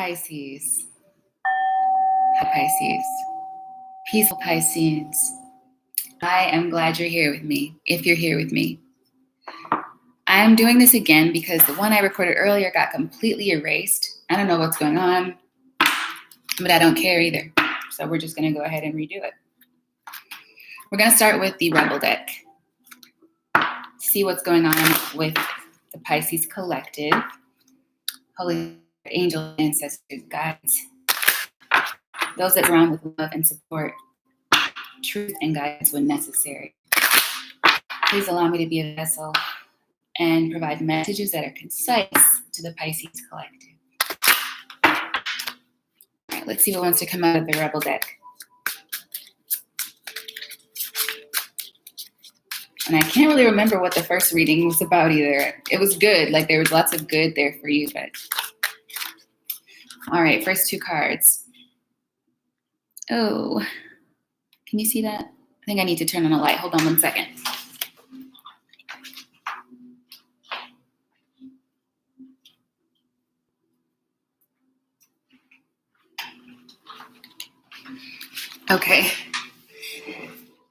Pisces. Pisces. Peaceful Pisces. I am glad you're here with me, if you're here with me. I am doing this again because the one I recorded earlier got completely erased. I don't know what's going on, but I don't care either. So we're just going to go ahead and redo it. We're going to start with the Rebel deck. See what's going on with the Pisces collective. Holy angel, ancestors, guides. Those that surround with love and support, truth and guidance when necessary. Please allow me to be a vessel and provide messages that are concise to the Pisces collective. All right, let's see what wants to come out of the Rebel deck. And I can't really remember what the first reading was about either. It was good, like there was lots of good there for you, but. All right, first two cards. Oh, can you see that? I think I need to turn on a light. Hold on 1 second. Okay.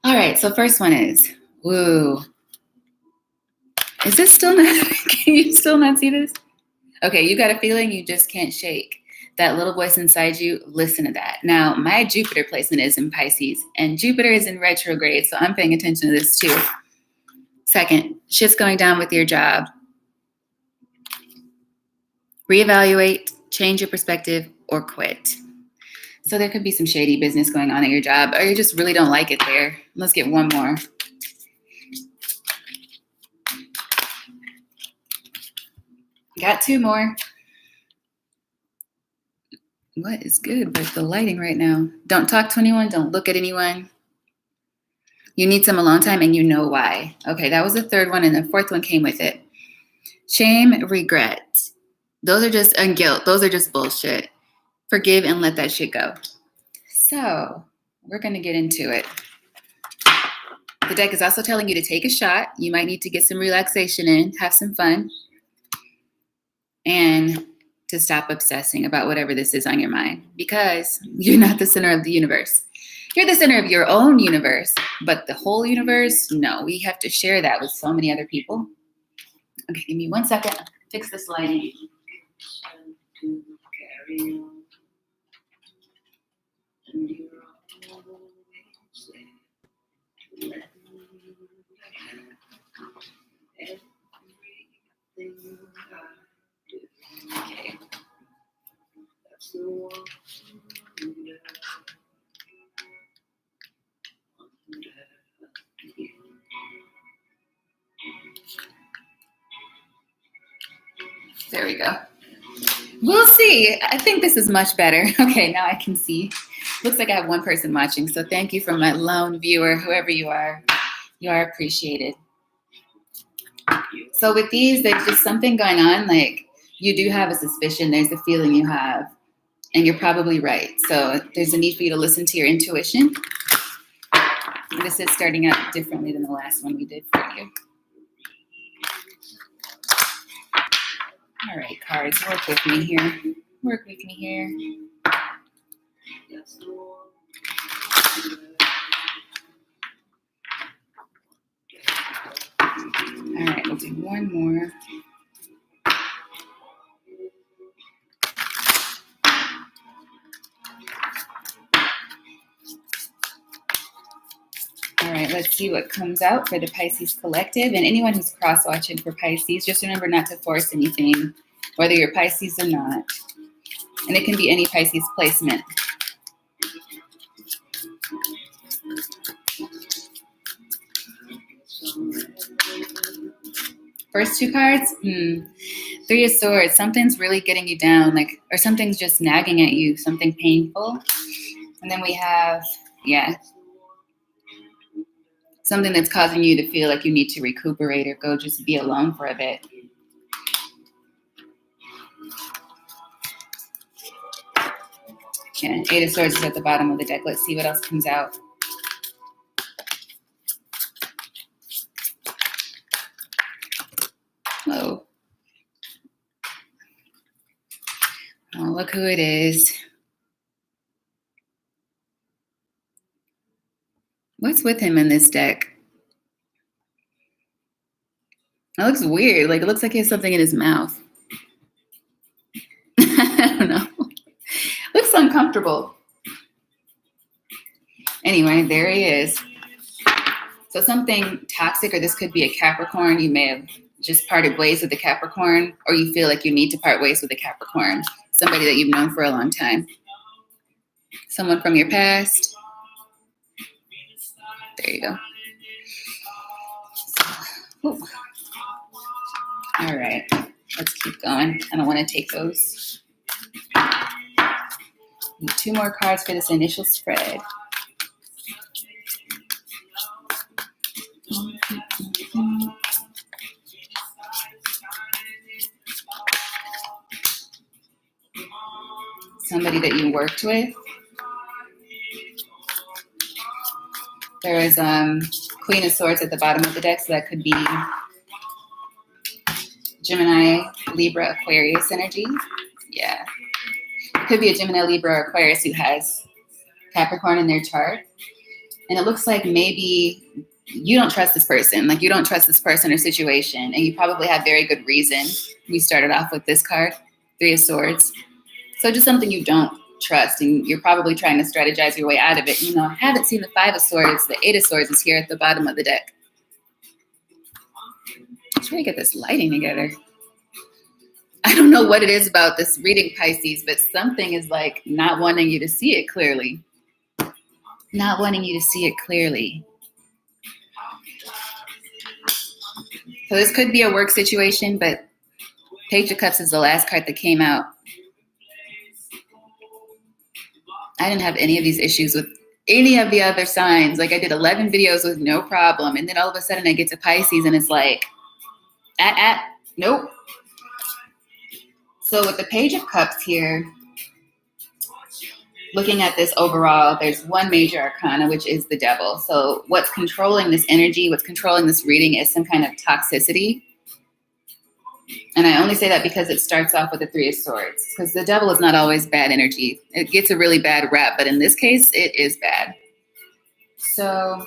All right, so first one is, woo. Is this still not, can you still not see this? Okay, you got a feeling you just can't shake. That little voice inside you, listen to that. Now, my Jupiter placement is in Pisces, and Jupiter is in retrograde, so I'm paying attention to this too. Second, shit's going down with your job. Reevaluate, change your perspective, or quit. So there could be some shady business going on at your job, or you just really don't like it there. Let's get one more. Got two more. What is good with the lighting right now? Don't talk to anyone. Don't look at anyone. You need some alone time and you know why. Okay, that was the third one, and the fourth one came with it. Shame, regret. Those are just, and guilt. Those are just bullshit. Forgive and let that shit go. So we're going to get into it. The deck is also telling you to take a shot. You might need to get some relaxation in, have some fun, and to stop obsessing about whatever this is on your mind, because you're not the center of the universe. You're the center of your own universe, but the whole universe, no, we have to share that with so many other people. Okay, give me 1 second. Fix this lighting. Okay. There we go. We'll see. I think this is much better. Okay, now I can see. Looks like I have one person watching, so thank you for my lone viewer, whoever you are. You are appreciated. So with these, there's just something going on, like you do have a suspicion, there's a feeling you have, and you're probably right. So there's a need for you to listen to your intuition. This is starting out differently than the last one we did for you. All right, cards, work with me here. Work with me here. All right, we'll do one more. All right, let's see what comes out for the Pisces collective. And anyone who's cross-watching for Pisces, just remember not to force anything, whether you're Pisces or not. And it can be any Pisces placement. First two cards, Three of Swords. Something's really getting you down, like, or something's just nagging at you, something painful. And then we have, something that's causing you to feel like you need to recuperate or go just be alone for a bit. Yeah, Eight of Swords is at the bottom of the deck. Let's see what else comes out. Whoa. Oh, look who it is. What's with him in this deck? It looks weird. Like, it looks like he has something in his mouth. I don't know. Looks uncomfortable. Anyway, there he is. So something toxic, or this could be a Capricorn. You may have just parted ways with the Capricorn, or you feel like you need to part ways with the Capricorn. Somebody that you've known for a long time. Someone from your past. There you go. Ooh. All right, let's keep going. I don't want to take those. Need 2 more cards for this initial spread. Somebody that you worked with. There is Queen of Swords at the bottom of the deck, so that could be Gemini, Libra, Aquarius energy. Yeah. It could be a Gemini, Libra, or Aquarius who has Capricorn in their chart. And it looks like maybe you don't trust this person. Like, you don't trust this person or situation, and you probably have very good reason. We started off with this card, 3 of Swords. So just something you don't trust, and you're probably trying to strategize your way out of it. You know, I haven't seen the 5 of Swords. The 8 of Swords is here at the bottom of the deck. I'm trying to get this lighting together. I don't know what it is about this reading, Pisces, but something is like not wanting you to see it clearly. Not wanting you to see it clearly. So this could be a work situation, but Page of Cups is the last card that came out. I didn't have any of these issues with any of the other signs. Like, I did 11 videos with no problem. And then all of a sudden I get to Pisces and it's like, nope. So with the Page of Cups here, looking at this overall, there's one major arcana, which is the devil. So what's controlling this energy, what's controlling this reading is some kind of toxicity. And I only say that because it starts off with the 3 of Swords, because the devil is not always bad energy. It gets a really bad rap, but in this case, it is bad. So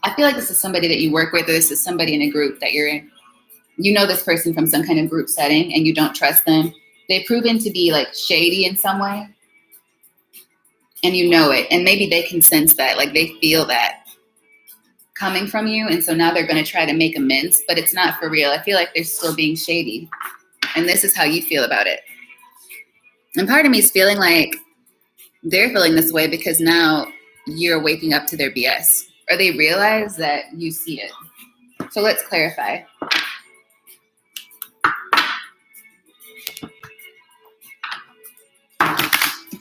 I feel like this is somebody that you work with, or this is somebody in a group that you're in. You know this person from some kind of group setting and you don't trust them. They've proven to be like shady in some way. And you know it. And maybe they can sense that, like they feel that coming from you. And so now they're going to try to make amends, but it's not for real. I feel like they're still being shady. And this is how you feel about it. And part of me is feeling like they're feeling this way because now you're waking up to their BS. Or they realize that you see it. So let's clarify.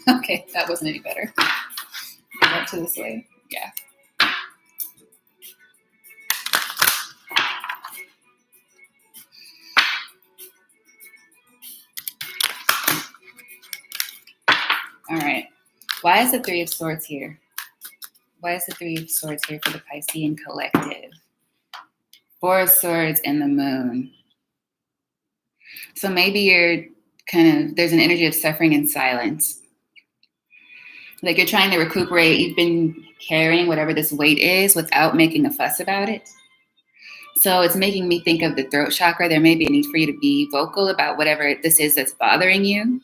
Okay, that wasn't any better. Go to this way. Yeah. All right. Why is the 3 of Swords here? Why is the 3 of Swords here for the Piscean collective? 4 of Swords and the Moon. So maybe you're there's an energy of suffering and silence. Like you're trying to recuperate. You've been carrying whatever this weight is without making a fuss about it. So it's making me think of the throat chakra. There may be a need for you to be vocal about whatever this is that's bothering you.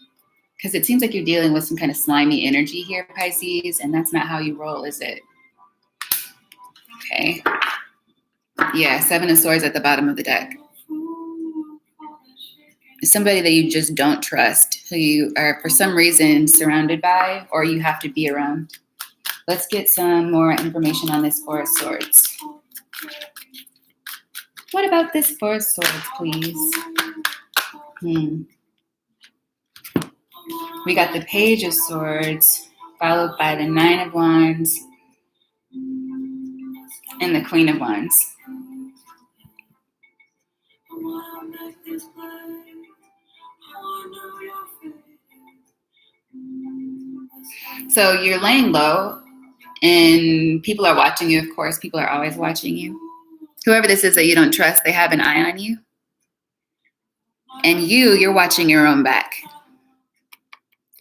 Because it seems like you're dealing with some kind of slimy energy here, Pisces, and that's not how you roll, is it? Okay. Yeah, 7 of Swords at the bottom of the deck. Somebody that you just don't trust, who you are for some reason surrounded by, or you have to be around. Let's get some more information on this 4 of Swords. What about this 4 of Swords, please? We got the Page of Swords, followed by the 9 of Wands, and the Queen of Wands. So you're laying low, and people are watching you, of course. People are always watching you. Whoever this is that you don't trust, they have an eye on you. And you're watching your own back.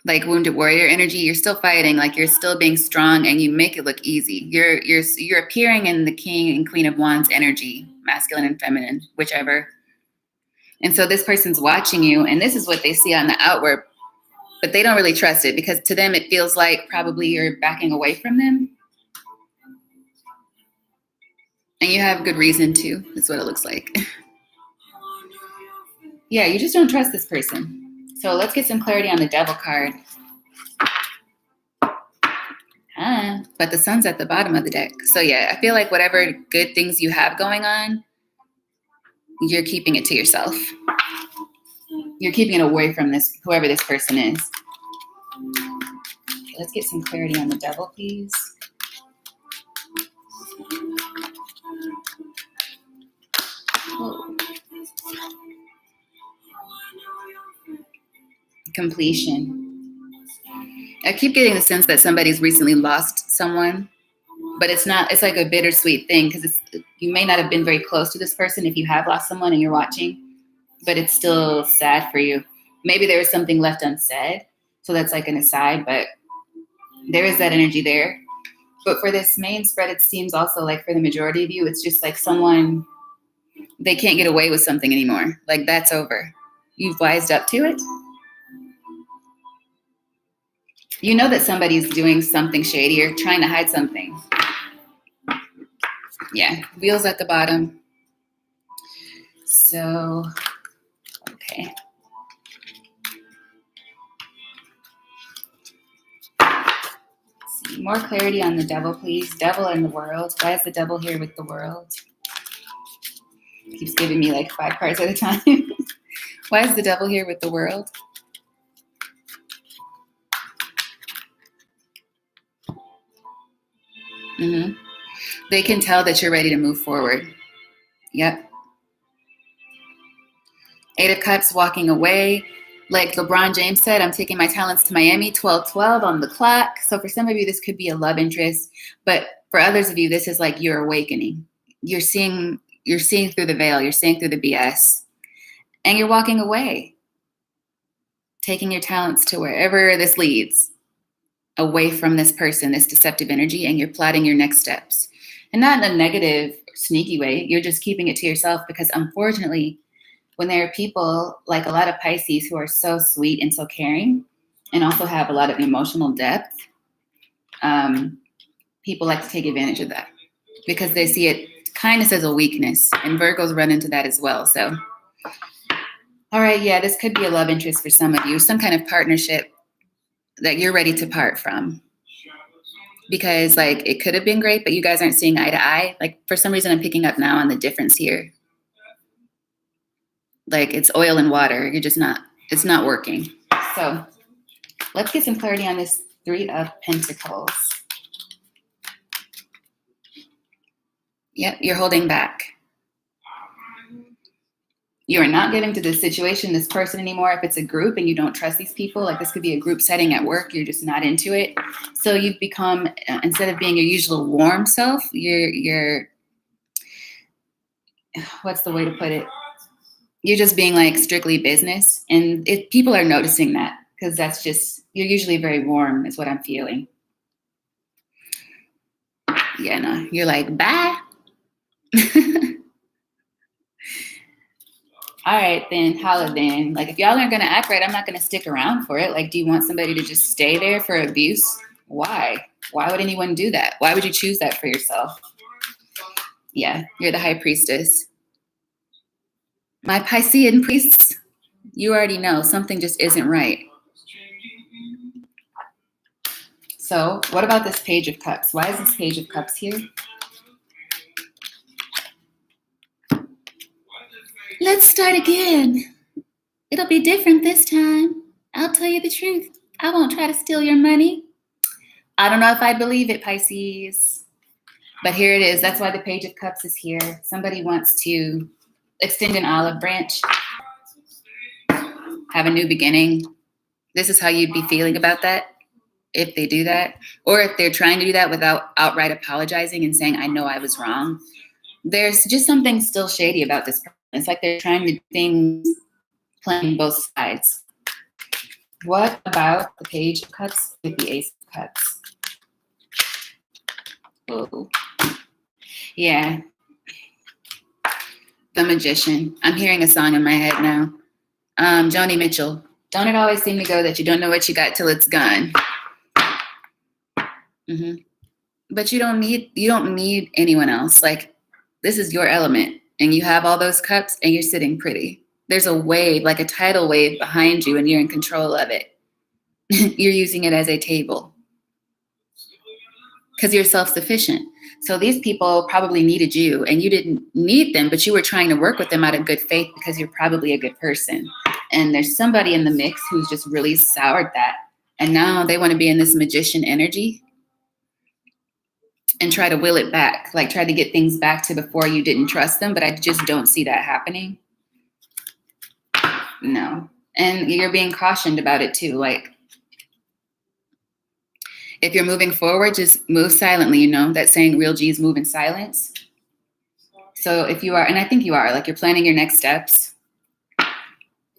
like wounded warrior energy. You're still fighting, like you're still being strong, and you make it look easy. You're appearing in the King and Queen of Wands energy, masculine and feminine, whichever. And so this person's watching you, and this is what they see on the outward, but they don't really trust it because to them it feels like probably you're backing away from them. And you have good reason to. That's what it looks like. Yeah, you just don't trust this person. So let's get some clarity on the Devil card. But the Sun's at the bottom of the deck. So yeah, I feel like whatever good things you have going on, you're keeping it to yourself. You're keeping it away from this, whoever this person is. Okay, let's get some clarity on the Devil, please. Whoa. Completion. I keep getting the sense that somebody's recently lost someone, but it's not, it's like a bittersweet thing because you may not have been very close to this person if you have lost someone and you're watching, but it's still sad for you. Maybe there was something left unsaid, so that's like an aside, but there is that energy there. But for this main spread, it seems also like for the majority of you, it's just like someone, they can't get away with something anymore. Like that's over. You've wised up to it. You know that somebody's doing something shady or trying to hide something. Yeah, wheels at the bottom. So, okay. Let's see. More clarity on the Devil, please. Devil and the World. Why is the Devil here with the World? Keeps giving me like 5 cards at a time. Why is the Devil here with the World? They can tell that you're ready to move forward. Yep. 8 of Cups, walking away. Like LeBron James said, I'm taking my talents to Miami, 12-12 on the clock. So for some of you, this could be a love interest. But for others of you, this is like you're awakening. You're seeing through the veil. You're seeing through the BS. And you're walking away. Taking your talents to wherever this leads. Away from this person, this deceptive energy, and you're plotting your next steps. And not in a negative, sneaky way. You're just keeping it to yourself because unfortunately, when there are people like a lot of Pisces who are so sweet and so caring and also have a lot of emotional depth, people like to take advantage of that because they see it kindness as a weakness. And Virgos run into that as well. So, all right, yeah, this could be a love interest for some of you, some kind of partnership that you're ready to part from. Because like it could have been great, but you guys aren't seeing eye to eye. Like for some reason I'm picking up now on the difference here. Like it's oil and water. You're just not, it's not working. So let's get some clarity on this 3 of Pentacles. Yep, you're holding back. You are not giving to this situation, this person anymore. If it's a group and you don't trust these people, like this could be a group setting at work, you're just not into it. So you've become, instead of being your usual warm self, you're what's the way to put it? You're just being like strictly business. And people are noticing that because that's just, you're usually very warm is what I'm feeling. Yeah, no, you're like, bye. All right, then, holla then. Like, if y'all aren't going to act right, I'm not going to stick around for it. Like, do you want somebody to just stay there for abuse? Why? Why would anyone do that? Why would you choose that for yourself? Yeah, you're the High Priestess. My Piscean priests, you already know something just isn't right. So, what about this Page of Cups? Why is this Page of Cups here? Let's start again. It'll be different this time. I'll tell you the truth. I won't try to steal your money. I don't know if I believe it, Pisces. But here it is. That's why the Page of Cups is here. Somebody wants to extend an olive branch, have a new beginning. This is how you'd be feeling about that if they do that. Or if they're trying to do that without outright apologizing and saying, I know I was wrong. There's just something still shady about this person. It's like they're trying to do things playing both sides. What about the Page of Cups with the Ace of Cups? Oh, yeah. The Magician. I'm hearing a song in my head now. Joni Mitchell. Don't it always seem to go that you don't know what you got till it's gone? Mm-hmm. But you don't need anyone else. Like, this is your element, and you have all those cups, and you're sitting pretty. There's a wave, like a tidal wave behind you, and you're in control of it. You're using it as a table because you're self-sufficient. So these people probably needed you, and you didn't need them, but you were trying to work with them out of good faith because you're probably a good person. And there's somebody in the mix who's just really soured that. And now they want to be in this magician energy and try to will it back, like try to get things back to before you didn't trust them. But I just don't see that happening. No. And you're being cautioned about it too. Like, if you're moving forward, just move silently, that saying real G's move in silence. So if you are, and I think you are, like you're planning your next steps,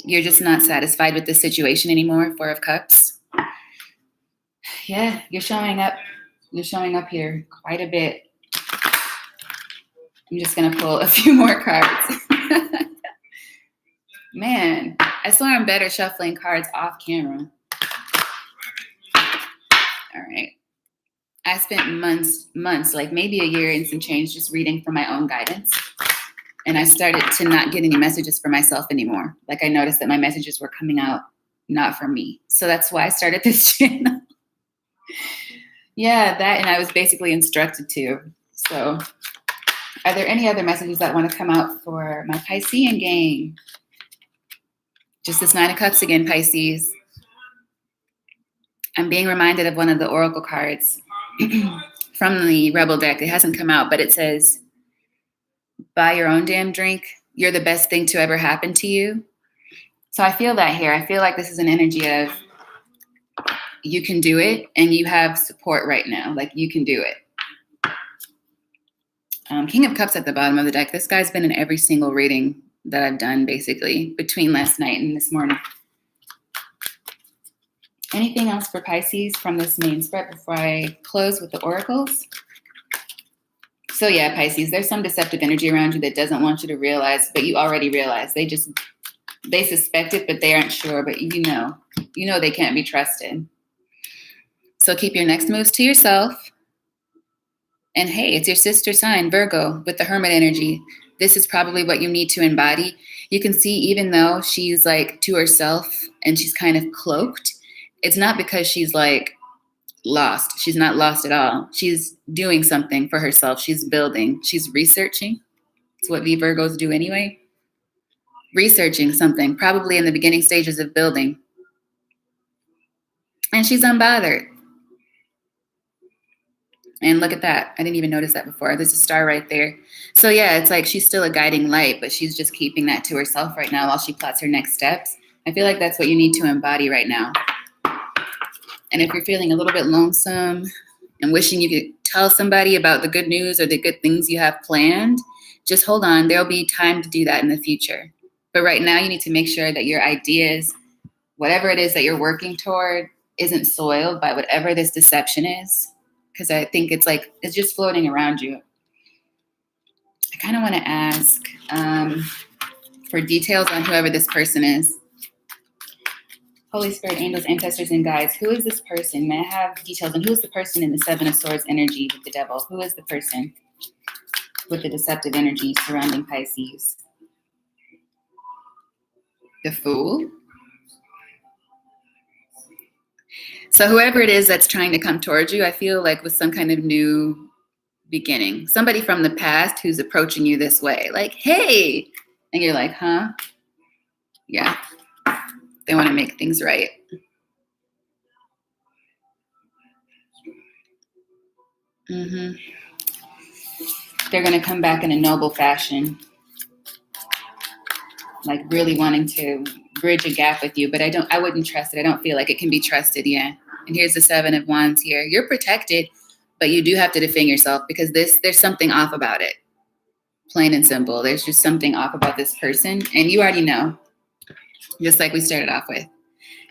you're just not satisfied with this situation anymore, Four of Cups. Yeah, you're showing up here quite a bit. I'm just going to pull a few more cards. Man, I swear I'm better shuffling cards off camera. All right. I spent months, like maybe a year and some change, just reading for my own guidance. And I started to not get any messages for myself anymore. Like, I noticed that my messages were coming out not for me. So that's why I started this channel. Yeah, that, and I was basically instructed to. So are there any other messages that want to come out for my Piscean gang? Just this Nine of Cups again, Pisces. I'm being reminded of one of the Oracle cards from the Rebel deck. It hasn't come out, but it says, buy your own damn drink. You're the best thing to ever happen to you. So I feel that here. I feel like this is an energy of you can do it, and you have support right now. Like, you can do it. King of Cups at the bottom of the deck. This guy's been in every single reading that I've done, basically, between last night and this morning. Anything else for Pisces from this main spread before I close with the oracles? So yeah, Pisces, there's some deceptive energy around you that doesn't want you to realize, but you already realize. They suspect it, but they aren't sure, but you know they can't be trusted. So keep your next moves to yourself. And hey, it's your sister sign, Virgo, with the Hermit energy. This is probably what you need to embody. You can see, even though she's like to herself and she's kind of cloaked, it's not because she's like lost. She's not lost at all. She's doing something for herself. She's building. She's researching. It's what V Virgos do anyway. Researching something, probably in the beginning stages of building. And she's unbothered. And look at that. I didn't even notice that before. There's a star right there. So yeah, it's like she's still a guiding light, but she's just keeping that to herself right now while she plots her next steps. I feel like that's what you need to embody right now. And if you're feeling a little bit lonesome and wishing you could tell somebody about the good news or the good things you have planned, just hold on. There'll be time to do that in the future. But right now, you need to make sure that your ideas, whatever it is that you're working toward, isn't soiled by whatever this deception is. Because I think it's just floating around you. I kind of want to ask for details on whoever this person is. Holy Spirit, angels, ancestors, and guides. Who is this person? May I have details on who is the person in the Seven of Swords energy with the devil? Who is the person with the deceptive energy surrounding Pisces? The Fool? So whoever it is that's trying to come towards you, I feel like with some kind of new beginning. Somebody from the past who's approaching you this way. Like, hey! And you're like, huh? Yeah. They want to make things right. Mm-hmm. They're going to come back in a noble fashion. Like really wanting to bridge a gap with you, but I wouldn't trust it. I don't feel like it can be trusted. Yeah. And here's the Seven of Wands here. You're protected, but you do have to defend yourself because there's something off about it. Plain and simple. There's just something off about this person. And you already know, just like we started off with.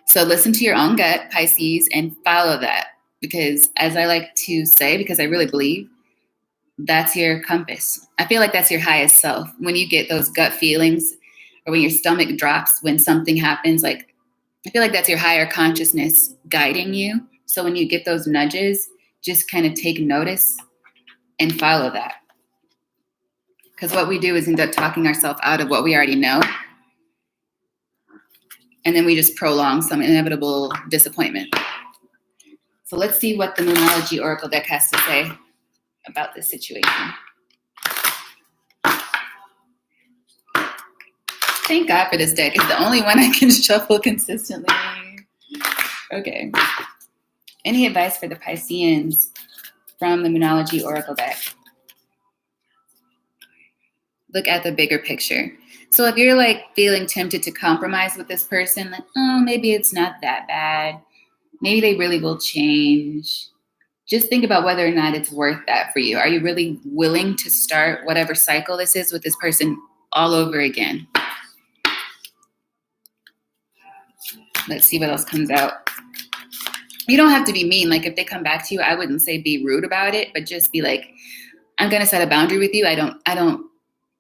So listen to your own gut, Pisces, and follow that. Because as I like to say, because I really believe, that's your compass. I feel like that's your highest self. When you get those gut feelings or when your stomach drops when something happens, like I feel like that's your higher consciousness guiding you. So when you get those nudges, just kind of take notice and follow that. Because what we do is end up talking ourselves out of what we already know. And then we just prolong some inevitable disappointment. So let's see what the Moonology Oracle deck has to say about this situation. Thank God for this deck. It's the only one I can shuffle consistently. Okay. Any advice for the Pisceans from the Moonology Oracle deck? Look at the bigger picture. So if you're like feeling tempted to compromise with this person, like, oh, maybe it's not that bad. Maybe they really will change. Just think about whether or not it's worth that for you. Are you really willing to start whatever cycle this is with this person all over again? Let's see what else comes out. You don't have to be mean. Like if they come back to you, I wouldn't say be rude about it, but just be like, I'm going to set a boundary with you. I don't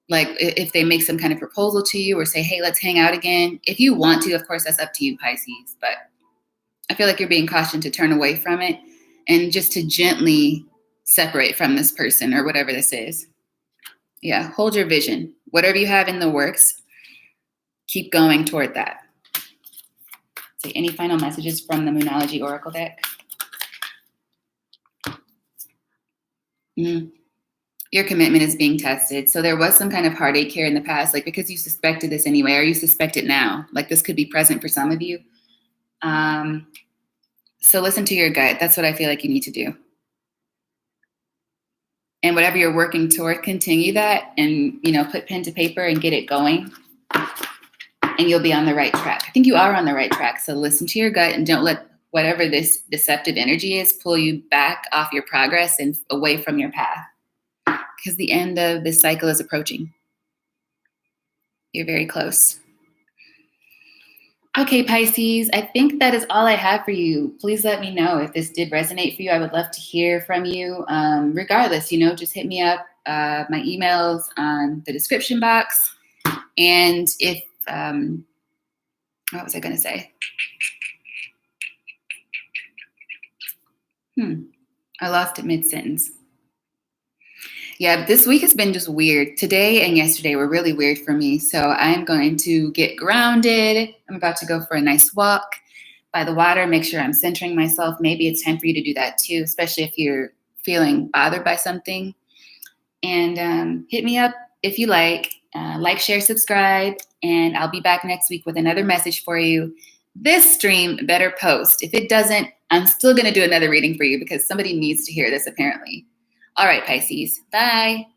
like if they make some kind of proposal to you or say, hey, let's hang out again. If you want to, of course, that's up to you, Pisces. But I feel like you're being cautioned to turn away from it and just to gently separate from this person or whatever this is. Yeah, hold your vision. Whatever you have in the works, keep going toward that. So any final messages from the Moonology Oracle deck? Your commitment is being tested. So there was some kind of heartache here in the past, like because you suspected this anyway, or you suspect it now. Like this could be present for some of you. So listen to your gut. That's what I feel like you need to do. And whatever you're working toward, continue that and, put pen to paper and get it going. And you'll be on the right track. I think you are on the right track. So listen to your gut and don't let whatever this deceptive energy is pull you back off your progress and away from your path. Because the end of this cycle is approaching. You're very close. Okay, Pisces, I think that is all I have for you. Please let me know if this did resonate for you. I would love to hear from you. Regardless, just hit me up. My email's on the description box. And if, what was I going to say? I lost it mid-sentence. Yeah, this week has been just weird. Today and yesterday were really weird for me. So I'm going to get grounded. I'm about to go for a nice walk by the water, make sure I'm centering myself. Maybe it's time for you to do that too, especially if you're feeling bothered by something. And hit me up if you like. Like, share, subscribe, and I'll be back next week with another message for you. This stream better post. If it doesn't, I'm still going to do another reading for you because somebody needs to hear this apparently. All right, Pisces. Bye.